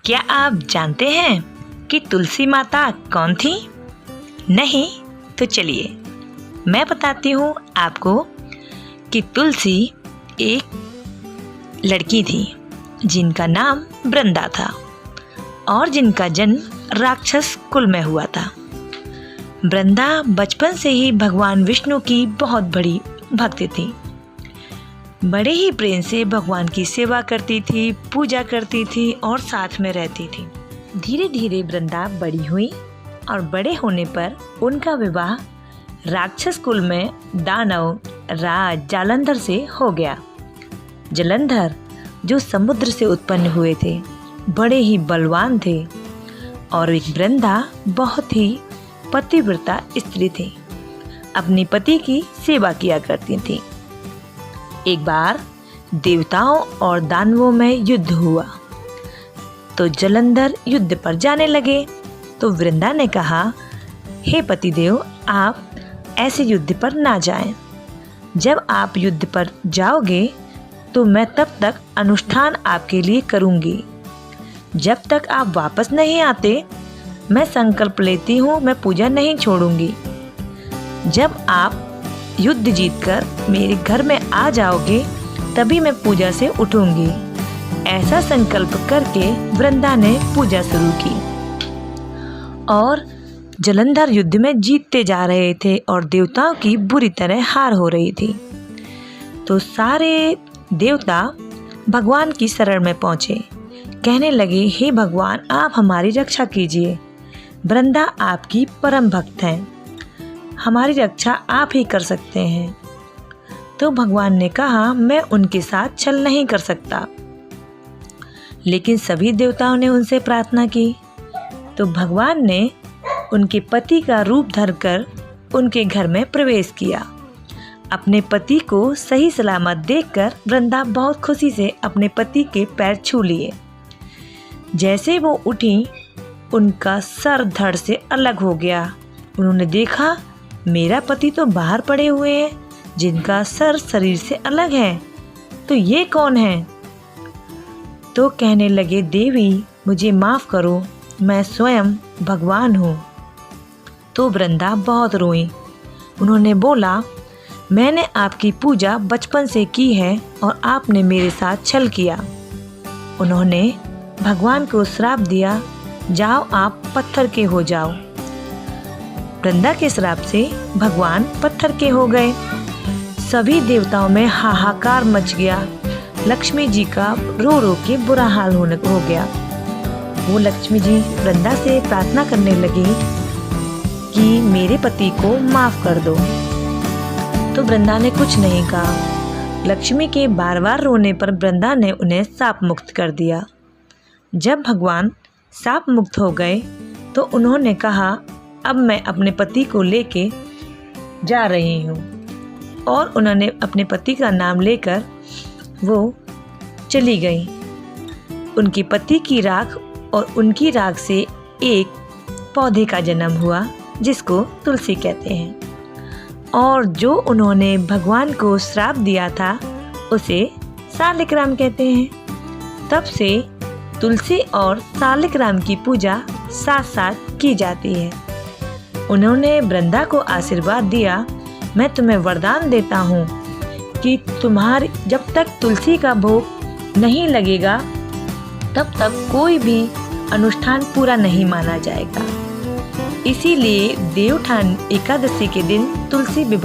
क्या आप जानते हैं कि तुलसी माता कौन थी? नहीं? तो चलिए मैं बताती हूँ आपको कि तुलसी एक लड़की थी जिनका नाम वृंदा था और जिनका जन्म राक्षस कुल में हुआ था। वृंदा बचपन से ही भगवान विष्णु की बहुत बड़ी भक्त थी। बड़े ही प्रेम से भगवान की सेवा करती थी, पूजा करती थी और साथ में रहती थी। धीरे धीरे वृंदा बड़ी हुई और बड़े होने पर उनका विवाह राक्षस कुल में दानव राज जालंधर से हो गया। जालंधर जो समुद्र से उत्पन्न हुए थे, बड़े ही बलवान थे और एक वृंदा बहुत ही पतिव्रता स्त्री थी, अपने पति की सेवा किया करती थी। एक बार देवताओं और दानवों में युद्ध हुआ तो जालंधर युद्ध पर जाने लगे। तो वृंदा ने कहा, हे पतिदेव, आप ऐसे युद्ध पर ना जाएं। जब आप युद्ध पर जाओगे तो मैं तब तक अनुष्ठान आपके लिए करूंगी। जब तक आप वापस नहीं आते मैं संकल्प लेती हूँ मैं पूजा नहीं छोड़ूंगी। जब आप युद्ध जीतकर मेरे घर में आ जाओगे तभी मैं पूजा से उठूंगी। ऐसा संकल्प करके वृंदा ने पूजा शुरू की और जालंधर युद्ध में जीतते जा रहे थे और देवताओं की बुरी तरह हार हो रही थी। तो सारे देवता भगवान की शरण में पहुँचे, कहने लगे, हे भगवान, आप हमारी रक्षा कीजिए। वृंदा आपकी परम भक्त हैं, हमारी रक्षा आप ही कर सकते हैं। तो भगवान ने कहा, मैं उनके साथ छल नहीं कर सकता। लेकिन सभी देवताओं ने उनसे प्रार्थना की तो भगवान ने उनके पति का रूप धरकर उनके घर में प्रवेश किया। अपने पति को सही सलामत देखकर वृंदा बहुत खुशी से अपने पति के पैर छू लिए। जैसे वो उठी उनका सर धड़ से अलग हो गया। उन्होंने देखा, मेरा पति तो बाहर पड़े हुए हैं जिनका सर शरीर से अलग है, तो ये कौन है? तो कहने लगे, देवी मुझे माफ़ करो, मैं स्वयं भगवान हूँ। तो वृंदा बहुत रोई। उन्होंने बोला, मैंने आपकी पूजा बचपन से की है और आपने मेरे साथ छल किया। उन्होंने भगवान को श्राप दिया, जाओ आप पत्थर के हो जाओ। वृंदा के श्राप से भगवान पत्थर के हो गए। सभी देवताओं में हाहाकार मच गया। लक्ष्मी जी का रो रो के बुरा हाल हो गया। वो लक्ष्मी जी वृंदा से प्रार्थना करने लगी कि मेरे पति को माफ़ कर दो। तो वृंदा ने कुछ नहीं कहा। लक्ष्मी के बार बार रोने पर वृंदा ने उन्हें शाप मुक्त कर दिया। जब भगवान शाप मुक्त हो गए तो उन्होंने कहा, अब मैं अपने पति को लेके जा रही हूँ। और उन्होंने अपने पति का नाम लेकर वो चली गई। उनके पति की राख और उनकी राख से एक पौधे का जन्म हुआ जिसको तुलसी कहते हैं। और जो उन्होंने भगवान को श्राप दिया था उसे शालिग्राम कहते हैं। तब से तुलसी और शालिग्राम की पूजा साथ साथ की जाती है। उन्होंने वृंदा को आशीर्वाद दिया, मैं तुम्हें वरदान देता हूँ कि तुम्हारी जब तक तुलसी का भोग नहीं लगेगा तब तक कोई भी अनुष्ठान पूरा नहीं माना जाएगा। इसीलिए देवउठान एकादशी के दिन तुलसी विवाह